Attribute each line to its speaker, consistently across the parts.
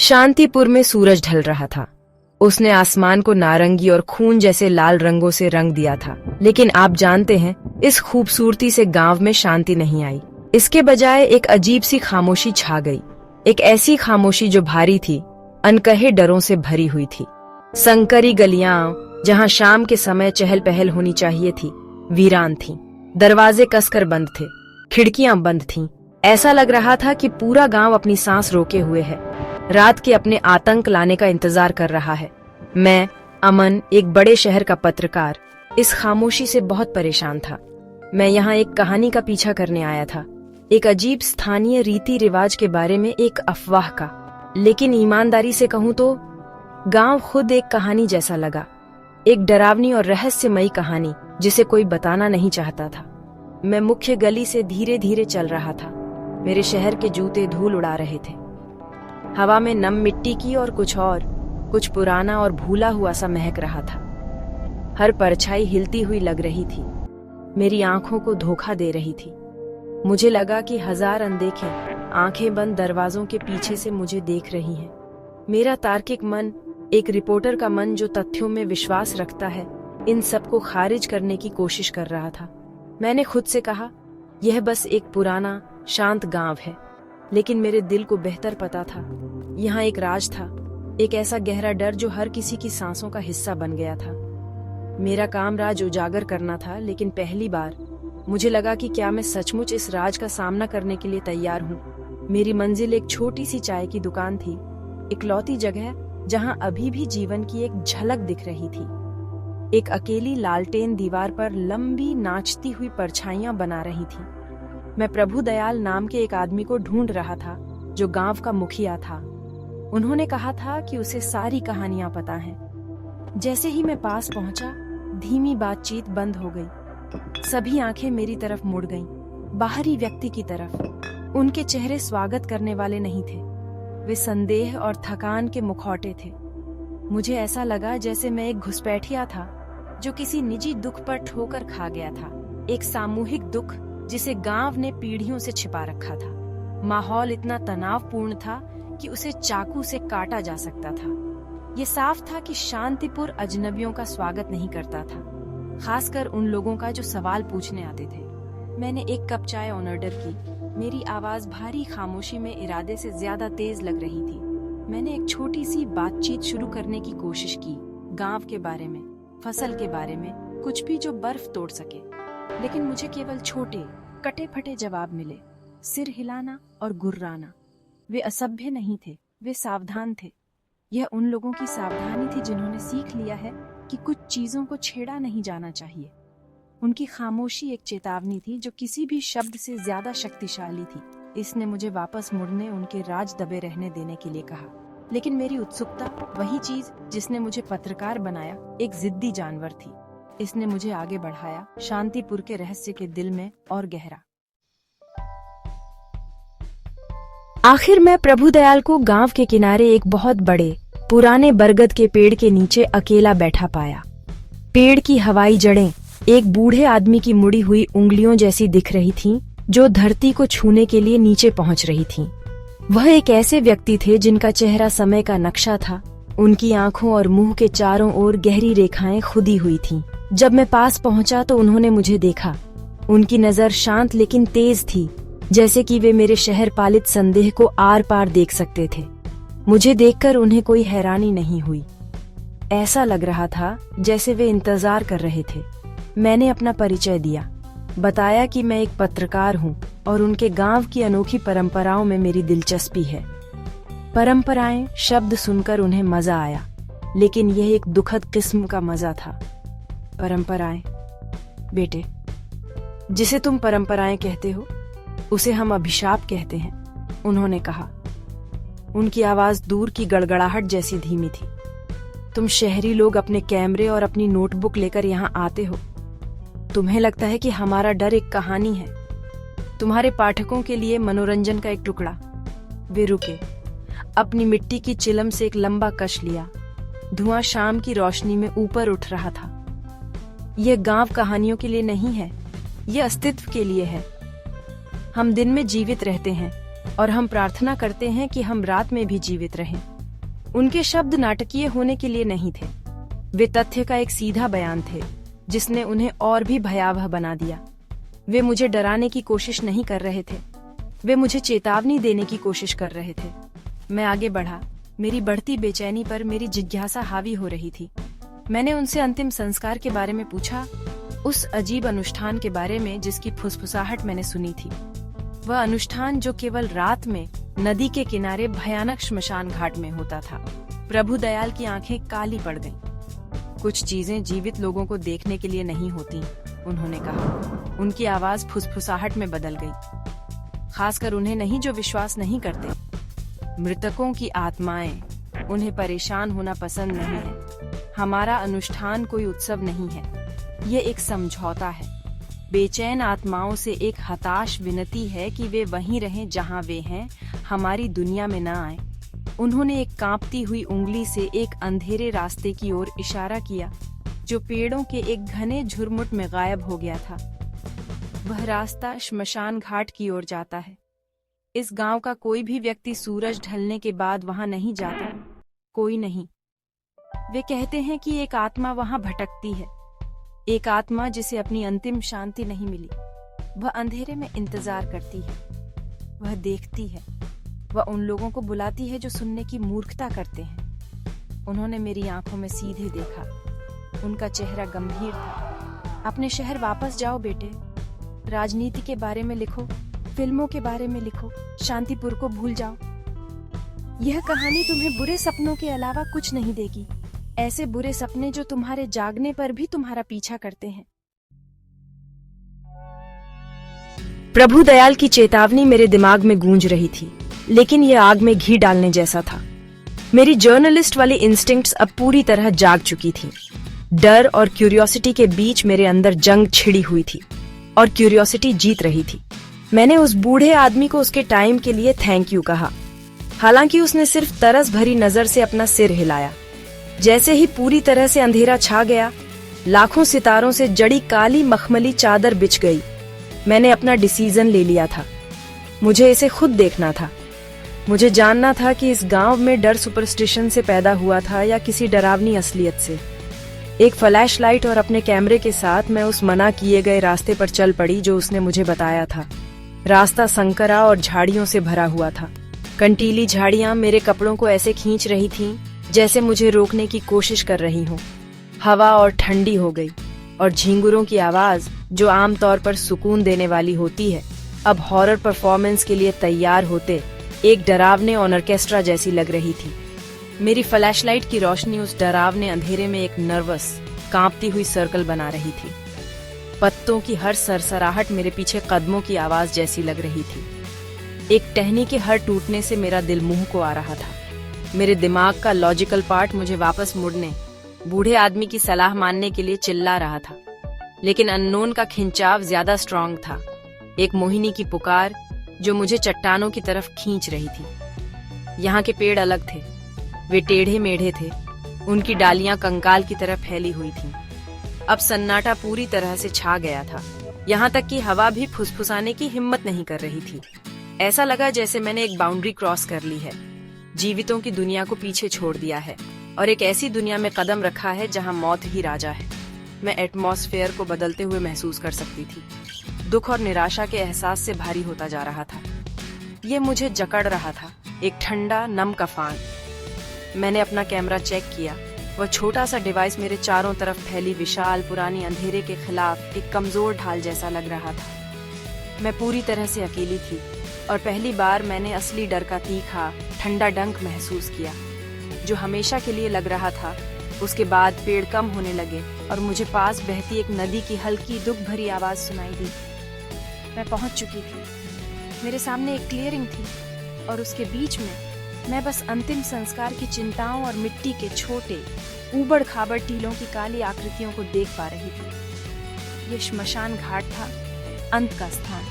Speaker 1: शांतिपुर में सूरज ढल रहा था। उसने आसमान को नारंगी और खून जैसे लाल रंगों से रंग दिया था। लेकिन आप जानते हैं, इस खूबसूरती से गांव में शांति नहीं आई। इसके बजाय एक अजीब सी खामोशी छा गई। एक ऐसी खामोशी जो भारी थी, अनकहे डरों से भरी हुई थी। संकरी गलियां, जहां शाम के समय चहल पहल होनी चाहिए थी, वीरान थीं। दरवाजे कसकर बंद थे, खिड़कियां बंद थीं। ऐसा लग रहा था कि पूरा गांव अपनी सांस रोके हुए है, रात के अपने आतंक लाने का इंतजार कर रहा है। मैं, अमन, एक बड़े शहर का पत्रकार, इस खामोशी से बहुत परेशान था। मैं यहाँ एक कहानी का पीछा करने आया था, एक अजीब स्थानीय रीति रिवाज के बारे में, एक अफवाह का। लेकिन ईमानदारी से कहूँ तो गांव खुद एक कहानी जैसा लगा, एक डरावनी और रहस्यमयी कहानी जिसे कोई बताना नहीं चाहता था। मैं मुख्य गली से धीरे धीरे चल रहा था। मेरे शहर के जूते धूल उड़ा रहे थे। हवा में नम मिट्टी की और कुछ पुराना और भूला हुआ सा महक रहा था। हर परछाई हिलती हुई लग रही थी, मेरी आंखों को धोखा दे रही थी। मुझे लगा कि हजार अनदेखे आंखें बंद दरवाजों के पीछे से मुझे देख रही हैं। मेरा तार्किक मन, एक रिपोर्टर का मन जो तथ्यों में विश्वास रखता है, इन सबको खारिज करने की कोशिश कर रहा था। मैंने खुद से कहा, यह बस एक पुराना शांत गांव है। लेकिन मेरे दिल को बेहतर पता था, यहाँ एक राज था, एक ऐसा गहरा डर जो हर किसी की सांसों का हिस्सा बन गया था। मेरा काम राज उजागर करना था, लेकिन पहली बार मुझे लगा कि क्या मैं सचमुच इस राज का सामना करने के लिए तैयार हूँ। मेरी मंजिल एक छोटी सी चाय की दुकान थी, इकलौती जगह जहाँ अभी भी जीवन की एक झलक दिख रही थी। एक अकेली लालटेन दीवार पर लंबी नाचती हुई परछाइयां बना रही थी। मैं प्रभु दयाल नाम के एक आदमी को ढूंढ रहा था, जो गांव का मुखिया था। उन्होंने कहा था कि उसे सारी कहानियां पता हैं। जैसे ही मैं पास पहुंचा, धीमी बातचीत बंद हो गई। सभी आंखें मेरी तरफ मुड़ गईं, बाहरी व्यक्ति की तरफ। उनके चेहरे स्वागत करने वाले नहीं थे, वे संदेह और थकान के मुखौटे थे। मुझे ऐसा लगा जैसे मैं एक घुसपैठिया था जो किसी निजी दुख पर ठोकर खा गया था, एक सामूहिक दुख जिसे गांव ने पीढ़ियों से छिपा रखा था। माहौल इतना तनावपूर्ण था कि उसे चाकू से काटा जा सकता था। ये साफ था कि शांतिपुर अजनबियों का स्वागत नहीं करता था, खासकर उन लोगों का जो सवाल पूछने आते थे। मैंने एक कप चाय ऑर्डर की। मेरी आवाज भारी खामोशी में इरादे से ज्यादा तेज लग रही थी। मैंने एक छोटी सी बातचीत शुरू करने की कोशिश की, गांव के बारे में, फसल के बारे में, कुछ भी जो बर्फ तोड़ सके। लेकिन मुझे केवल छोटे कटे फटे जवाब मिले, सिर हिलाना और गुर्राना। वे असभ्य नहीं थे, वे सावधान थे। यह उन लोगों की सावधानी थी जिन्होंने सीख लिया है कि कुछ चीजों को छेड़ा नहीं जाना चाहिए। उनकी खामोशी एक चेतावनी थी जो किसी भी शब्द से ज्यादा शक्तिशाली थी। इसने मुझे वापस मुड़ने, उनके राज दबे रहने देने के लिए कहा। लेकिन मेरी उत्सुकता, वही चीज जिसने मुझे पत्रकार बनाया, एक जिद्दी जानवर थी। इसने मुझे आगे बढ़ाया, शांतिपुर के रहस्य के दिल में और गहरा। आखिर मैं प्रभुदयाल को गांव के किनारे एक बहुत बड़े पुराने बरगद के पेड़ के नीचे अकेला बैठा पाया। पेड़ की हवाई जड़ें एक बूढ़े आदमी की मुड़ी हुई उंगलियों जैसी दिख रही थीं, जो धरती को छूने के लिए नीचे पहुंच रही थीं। वह एक ऐसे व्यक्ति थे जिनका चेहरा समय का नक्शा था। उनकी आंखों और मुंह के चारों ओर गहरी रेखाएं खुदी हुई थीं। जब मैं पास पहुंचा तो उन्होंने मुझे देखा। उनकी नजर शांत लेकिन तेज थी, जैसे कि वे मेरे शहर पालित संदेह को आर पार देख सकते थे। मुझे देखकर उन्हें कोई हैरानी नहीं हुई। ऐसा लग रहा था जैसे वे इंतजार कर रहे थे। मैंने अपना परिचय दिया, बताया कि मैं एक पत्रकार हूँ और उनके गांव की अनोखी परंपराओं में मेरी दिलचस्पी है। परंपराएं शब्द सुनकर उन्हें मजा आया, लेकिन यह एक दुखद किस्म का मजा था। परंपराएं बेटे, जिसे तुम परंपराएं कहते हो उसे हम अभिशाप कहते हैं, उन्होंने कहा। उनकी आवाज दूर की गड़गड़ाहट जैसी धीमी थी। तुम शहरी लोग अपने कैमरे और अपनी नोटबुक लेकर यहाँ आते हो। तुम्हें लगता है कि हमारा डर एक कहानी है, तुम्हारे पाठकों के लिए मनोरंजन का एक टुकड़ा। वे रुके, अपनी मिट्टी की चिलम से एक लंबा कश लिया। धुआं शाम की रोशनी में ऊपर उठ रहा था। यह गांव कहानियों के लिए नहीं है, यह अस्तित्व के लिए है। हम दिन में जीवित रहते हैं और हम प्रार्थना करते हैं कि हम रात में भी जीवित रहें। उनके शब्द नाटकीय होने के लिए नहीं थे, वे तथ्य का एक सीधा बयान थे जिसने उन्हें और भी भयावह बना दिया। वे मुझे डराने की कोशिश नहीं कर रहे थे, वे मुझे चेतावनी देने की कोशिश कर रहे थे। मैं आगे बढ़ा, मेरी बढ़ती बेचैनी पर मेरी जिज्ञासा हावी हो रही थी। मैंने उनसे अंतिम संस्कार के बारे में पूछा, उस अजीब अनुष्ठान के बारे में जिसकी फुसफुसाहट मैंने सुनी थी। वह अनुष्ठान जो केवल रात में नदी के किनारे भयानक श्मशान घाट में होता था। प्रभु दयाल की आंखें काली पड़ गईं। कुछ चीजें जीवित लोगों को देखने के लिए नहीं होती, उन्होंने कहा। उनकी आवाज फुसफुसाहट में बदल गई। खासकर उन्हें नहीं जो विश्वास नहीं करते। मृतकों की आत्माएं, उन्हें परेशान होना पसंद नहीं है। हमारा अनुष्ठान कोई उत्सव नहीं है, ये एक समझौता है। बेचैन आत्माओं से एक हताश विनती है कि वे वहीं रहें जहां वे हैं, हमारी दुनिया में न आए। उन्होंने एक कांपती हुई उंगली से एक अंधेरे रास्ते की ओर इशारा किया जो पेड़ों के एक घने झुरमुट में गायब हो गया था। वह रास्ता श्मशान घाट की ओर जाता है। इस गांव का कोई भी व्यक्ति सूरज ढलने के बाद वहां नहीं जाता, कोई नहीं। वे कहते हैं कि एक आत्मा वहां भटकती है, एक आत्मा जिसे अपनी अंतिम शांति नहीं मिली। वह अंधेरे में इंतजार करती है, वह देखती है, वह उन लोगों को बुलाती है जो सुनने की मूर्खता करते हैं। उन्होंने मेरी आंखों में सीधे देखा, उनका चेहरा गंभीर था। अपने शहर वापस जाओ बेटे, राजनीति के बारे में लिखो, फिल्मों के बारे में लिखो, शांतिपुर को भूल जाओ। यह कहानी तुम्हें बुरे सपनों के अलावा कुछ नहीं देगी, ऐसे बुरे सपने जो तुम्हारे जागने पर भी तुम्हारा पीछा करते हैं। प्रभु दयाल की चेतावनी मेरे दिमाग में गूंज रही थी, लेकिन यह आग में घी डालने जैसा था। मेरी जर्नलिस्ट वाली इंस्टिंक्ट्स अब पूरी तरह जाग चुकी थीं। डर और क्यूरियोसिटी के बीच मेरे अंदर जंग छिड़ी हुई थी और क्यूरियोसिटी जीत रही थी। मैंने उस बूढ़े आदमी को उसके टाइम के लिए थैंक यू कहा, हालांकि उसने सिर्फ तरस भरी नजर से अपना सिर हिलाया। जैसे ही पूरी तरह से अंधेरा छा गया, लाखों सितारों से जड़ी काली मखमली चादर बिछ गई। मैंने अपना डिसीजन ले लिया था। मुझे इसे खुद देखना था। मुझे जानना था कि इस गांव में डर सुपरस्टिशन से पैदा हुआ था या किसी डरावनी असलियत से। एक फ्लैश लाइट और अपने कैमरे के साथ मैं उस मना किए गए रास्ते पर चल पड़ी जो उसने मुझे बताया था। रास्ता संकरा और झाड़ियों से भरा हुआ था। कंटीली झाड़ियां मेरे कपड़ों को ऐसे खींच रही थीं जैसे मुझे रोकने की कोशिश कर रही हूँ। हवा और ठंडी हो गई और झींगुरों की आवाज, जो आमतौर पर सुकून देने वाली होती है, अब हॉरर परफॉर्मेंस के लिए तैयार होते एक डरावने ऑर्केस्ट्रा जैसी लग रही थी। मेरी फ्लैशलाइट की रोशनी उस डरावने अंधेरे में एक नर्वस, कांपती हुई सर्कल बना रही थी। पत्तों की हर सरसराहट मेरे पीछे कदमों की आवाज जैसी लग रही थी। एक टहनी के हर टूटने से मेरा दिल मुंह को आ रहा था। मेरे दिमाग का लॉजिकल पार्ट मुझे वापस मुड़ने, बूढ़े आदमी की सलाह मानने के लिए चिल्ला रहा था, लेकिन अननोन का खिंचाव ज्यादा स्ट्रांग था। एक मोहिनी की पुकार जो मुझे चट्टानों की तरफ खींच रही थी। यहाँ के पेड़ अलग थे, वे टेढ़े मेढ़े थे, उनकी डालियां कंकाल की तरह फैली हुई थीं। अब सन्नाटा पूरी तरह से छा गया था, यहाँ तक कि हवा भी फुसफुसाने की हिम्मत नहीं कर रही थी। ऐसा लगा जैसे मैंने एक बाउंड्री क्रॉस कर ली है, जीवितों की दुनिया को पीछे छोड़ दिया है और एक ऐसी दुनिया में कदम रखा है जहाँ मौत ही राजा है। मैं एटमॉस्फेयर को बदलते हुए महसूस कर सकती थी। दुख और निराशा के एहसास से भारी होता जा रहा था। ये मुझे जकड़ रहा था, एक ठंडा नम कफान। मैंने अपना कैमरा चेक किया। वह छोटा सा डिवाइस मेरे चारों तरफ फैली विशाल पुरानी अंधेरे के खिलाफ एक कमजोर ढाल जैसा लग रहा था। मैं पूरी तरह से अकेली थी और पहली बार मैंने असली डर का तीखा, ठंडा डंक महसूस किया, जो हमेशा के लिए लग रहा था। उसके बाद पेड़ कम होने लगे और मुझे पास बहती एक नदी की हल्की दुख भरी आवाज सुनाई दी। मैं पहुंच चुकी थी। मेरे सामने एक क्लियरिंग थी और उसके बीच में मैं बस अंतिम संस्कार की चिंताओं और मिट्टी के छोटे ऊबड़ खाबड़ टीलों की काली आकृतियों को देख पा रही थी। ये श्मशान घाट था, अंत का स्थान,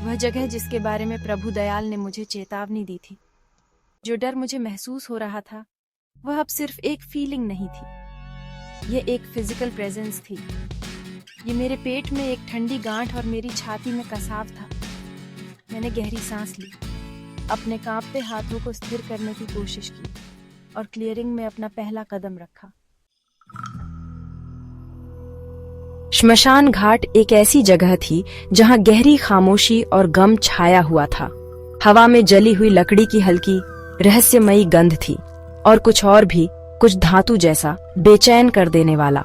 Speaker 1: वह जगह जिसके बारे में प्रभु दयाल ने मुझे चेतावनी दी थी। जो डर मुझे महसूस हो रहा था वह अब सिर्फ एक फीलिंग नहीं थी, यह एक फिजिकल प्रेजेंस थी। ये मेरे पेट में एक ठंडी गांठ और मेरी छाती में कसाव था। मैंने गहरी सांस ली। अपने कांपते हाथों को स्थिर करने की कोशिश की और क्लियरिंग में अपना पहला कदम रखा। श्मशान घाट एक ऐसी जगह थी जहां गहरी खामोशी और गम छाया हुआ था। हवा में जली हुई लकड़ी की हल्की रहस्यमयी गंध थी और कुछ और भी, कुछ धातु जैसा बेचैन कर देने वाला।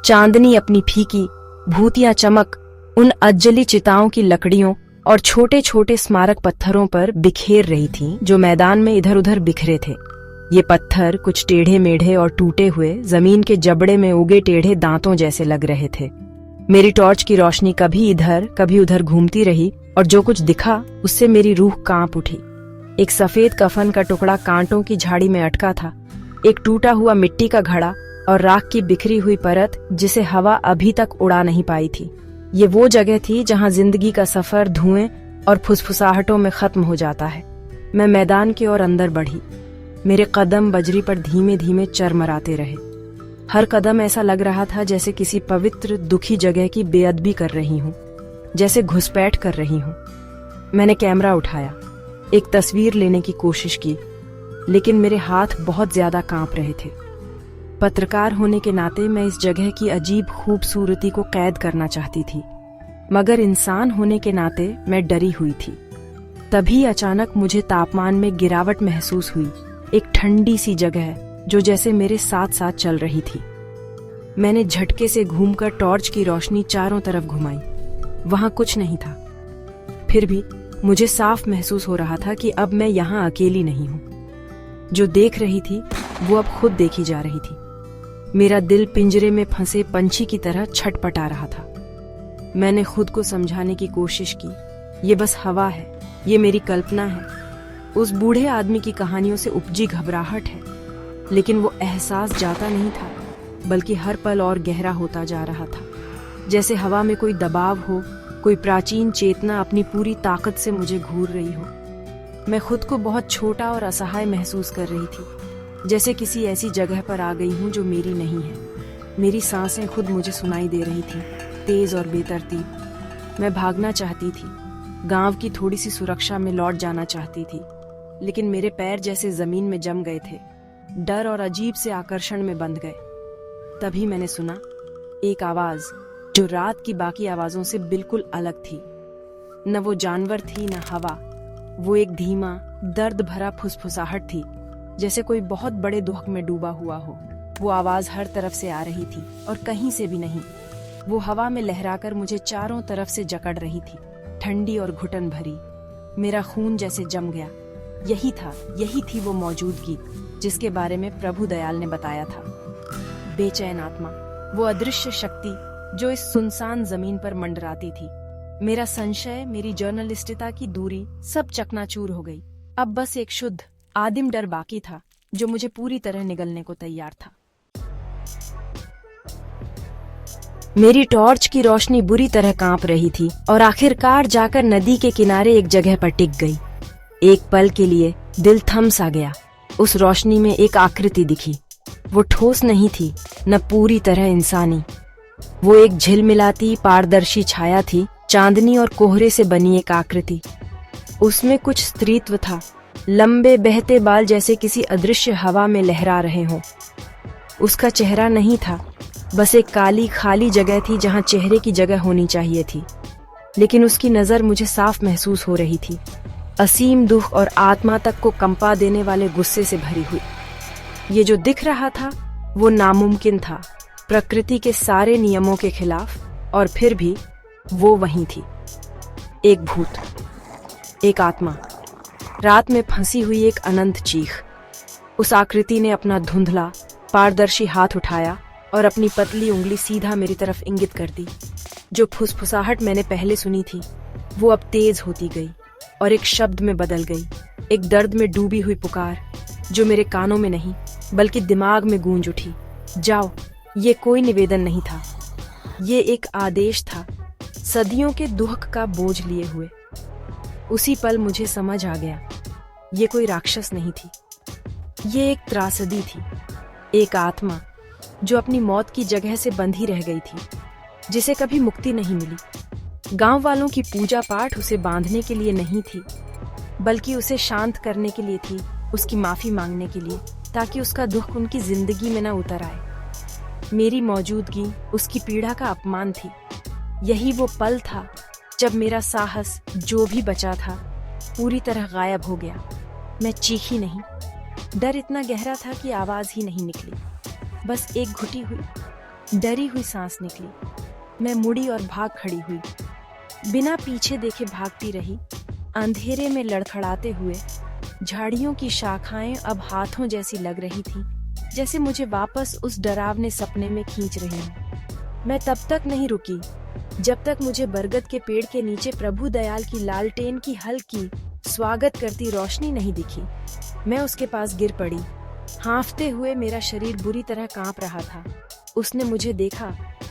Speaker 1: चांदनी अपनी फीकी भूतिया चमक उन अज्जली चिताओं की लकड़ियों और छोटे छोटे स्मारक पत्थरों पर बिखेर रही थी जो मैदान में इधर उधर बिखरे थे। ये पत्थर कुछ टेढ़े मेढ़े और टूटे हुए जमीन के जबड़े में उगे टेढ़े दांतों जैसे लग रहे थे। मेरी टॉर्च की रोशनी कभी इधर कभी उधर घूमती रही और जो कुछ दिखा उससे मेरी रूह कांप उठी। एक सफेद कफन का टुकड़ा कांटों की झाड़ी में अटका था, एक टूटा हुआ मिट्टी का घड़ा और राख की बिखरी हुई परत जिसे हवा अभी तक उड़ा नहीं पाई थी। ये वो जगह थी जहां जिंदगी का सफर धुएं और फुसफुसाहटों में खत्म हो जाता है। मैं मैदान की ओर अंदर बढ़ी। मेरे कदम बजरी पर धीमे धीमे चरमराते रहे। हर कदम ऐसा लग रहा था जैसे किसी पवित्र दुखी जगह की बेअदबी कर रही हूँ, जैसे घुसपैठ कर रही हूँ। मैंने कैमरा उठाया, एक तस्वीर लेने की कोशिश की, लेकिन मेरे हाथ बहुत ज्यादा कांप रहे थे। पत्रकार होने के नाते मैं इस जगह की अजीब खूबसूरती को कैद करना चाहती थी, मगर इंसान होने के नाते मैं डरी हुई थी। तभी अचानक मुझे तापमान में गिरावट महसूस हुई, एक ठंडी सी जगह जो जैसे मेरे साथ साथ चल रही थी। मैंने झटके से घूमकर टॉर्च की रोशनी चारों तरफ घुमाई। वहां कुछ नहीं था, फिर भी मुझे साफ महसूस हो रहा था कि अब मैं यहाँ अकेली नहीं हूँ। जो देख रही थी वो अब खुद देखी जा रही थी। मेरा दिल पिंजरे में फंसे पंछी की तरह छटपटा रहा था। मैंने खुद को समझाने की कोशिश की, ये बस हवा है, ये मेरी कल्पना है, उस बूढ़े आदमी की कहानियों से उपजी घबराहट है। लेकिन वो एहसास जाता नहीं था, बल्कि हर पल और गहरा होता जा रहा था, जैसे हवा में कोई दबाव हो, कोई प्राचीन चेतना अपनी पूरी ताकत से मुझे घूर रही हो। मैं खुद को बहुत छोटा और असहाय महसूस कर रही थी, जैसे किसी ऐसी जगह पर आ गई हूँ जो मेरी नहीं है। मेरी सांसें खुद मुझे सुनाई दे रही थी, तेज और बेतरतीब। मैं भागना चाहती थी, गांव की थोड़ी सी सुरक्षा में लौट जाना चाहती थी, लेकिन मेरे पैर जैसे जमीन में जम गए थे, डर और अजीब से आकर्षण में बंध गए। तभी मैंने सुना एक आवाज जो रात की बाकी आवाजों से बिल्कुल अलग थी। न वो जानवर थी न हवा, वो एक धीमा दर्द भरा फुसफुसाहट थी, जैसे कोई बहुत बड़े दुख में डूबा हुआ हो। वो आवाज हर तरफ से आ रही थी और कहीं से भी नहीं। वो हवा में लहराकर मुझे चारों तरफ से जकड़ रही थी, ठंडी और घुटन भरी। मेरा खून जैसे जम गया। यही थी वो मौजूदगी जिसके बारे में प्रभु दयाल ने बताया था। बेचैन आत्मा, वो अदृश्य शक्ति जो इस सुनसान जमीन पर मंडराती थी। मेरा संशय, मेरी जर्नलिस्टिता की दूरी सब चकनाचूर हो गई। अब बस एक शुद्ध आदिम डर बाकी था जो मुझे पूरी तरह निगलने को तैयार था। मेरी टॉर्च की रोशनी बुरी तरह कांप रही थी और आखिरकार जाकर नदी के किनारे एक जगह पर टिक गई। एक पल के लिए दिल थम सा गया। उस रोशनी में एक आकृति दिखी। वो ठोस नहीं थी, न पूरी तरह इंसानी। वो एक झिलमिलाती पारदर्शी छाया थी, चांदनी और कोहरे से बनी एक आकृति। उसमें कुछ स्त्रीत्व था, लंबे बहते बाल जैसे किसी अदृश्य हवा में लहरा रहे हों। उसका चेहरा नहीं था, बस एक काली खाली जगह थी जहां चेहरे की जगह होनी चाहिए थी। लेकिन उसकी नजर मुझे साफ महसूस हो रही थी, असीम दुख और आत्मा तक को कंपा देने वाले गुस्से से भरी हुई। ये जो दिख रहा था वो नामुमकिन था, प्रकृति के सारे नियमों के खिलाफ, और फिर भी वो वहीं थी। एक भूत, एक आत्मा, रात में फंसी हुई एक अनंत चीख। उस आकृति ने अपना धुंधला पारदर्शी हाथ उठाया और अपनी पतली उंगली सीधा मेरी तरफ इंगित कर दी। जो फुसफुसाहट मैंने पहले सुनी थी वो अब तेज होती गई और एक शब्द में बदल गई, एक दर्द में डूबी हुई पुकार जो मेरे कानों में नहीं बल्कि दिमाग में गूंज उठी। जाओ। ये कोई निवेदन नहीं था, ये एक आदेश था, सदियों के दुख का बोझ लिए हुए। उसी पल मुझे समझ आ गया, ये कोई राक्षस नहीं थी, ये एक त्रासदी थी, एक आत्मा जो अपनी मौत की जगह से बंधी रह गई थी, जिसे कभी मुक्ति नहीं मिली। गांव वालों की पूजा पाठ उसे बांधने के लिए नहीं थी, बल्कि उसे शांत करने के लिए थी, उसकी माफी मांगने के लिए, ताकि उसका दुख उनकी जिंदगी में न उतर आए। मेरी मौजूदगी उसकी पीड़ा का अपमान थी। यही वो पल था जब मेरा साहस, जो भी बचा था, पूरी तरह गायब हो गया। मैं चीखी नहीं, डर इतना गहरा था कि आवाज ही नहीं निकली। बस एक घुटी हुई, डरी हुई सांस निकली। मैं मुड़ी और भाग खड़ी हुई, बिना पीछे देखे भागती रही। अंधेरे में लड़खड़ाते हुए झाड़ियों की शाखाएं अब हाथों जैसी लग रही थी, जैसे मुझे वापस उस डरावने सपने में खींच रही हूं। मैं तब तक नहीं रुकी जब तक मुझे बरगद के पेड़ के नीचे प्रभु दयाल की लालटेन की हल्की स्वागत करती रोशनी नहीं दिखी। मैं उसके पास गिर पड़ी, हांफते हुए। मेरा शरीर बुरी तरह कांप रहा था। उसने मुझे देखा,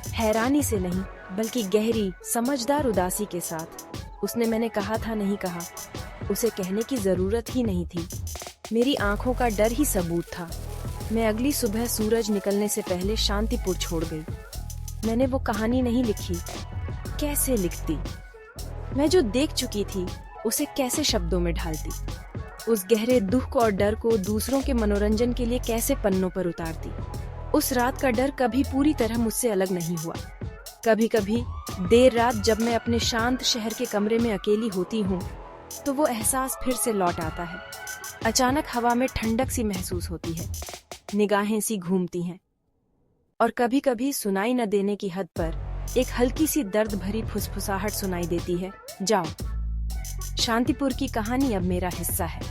Speaker 1: हैरानी से नहीं, बल्कि गहरी, समझदार उदासी के साथ। उसने मैंने कहा था नहीं कहा, उसे कहने की जरूरत ही नहीं थी। मेरी आंखों का डर ही सबूत था। मैं अगली सुबह सूरज निकलने से पहले शांतिपुर छोड़ गई। मैंने वो कहानी नहीं लिखी, कैसे लिखती? मैं जो देख चुकी थी उसे कैसे शब्दों में ढालती? उस गहरे दुख और डर को दूसरों के मनोरंजन के लिए कैसे पन्नों पर उतारती? उस रात का डर कभी पूरी तरह मुझसे अलग नहीं हुआ। कभी कभी देर रात जब मैं अपने शांत शहर के कमरे में अकेली होती हूँ, तो वो एहसास फिर से लौट आता है। अचानक हवा में ठंडक सी महसूस होती है, निगाहें सी घूमती हैं, और कभी कभी सुनाई न देने की हद पर एक हल्की सी दर्द भरी फुसफुसाहट सुनाई देती है, जाओ। शांतिपुर की कहानी अब मेरा हिस्सा है।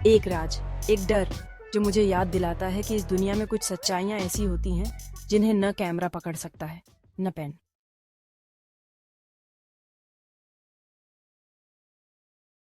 Speaker 1: एक राज, एक डर, जो मुझे याद दिलाता है कि इस दुनिया में कुछ सच्चाइयां ऐसी होती हैं जिन्हें न कैमरा पकड़ सकता है, न पेन।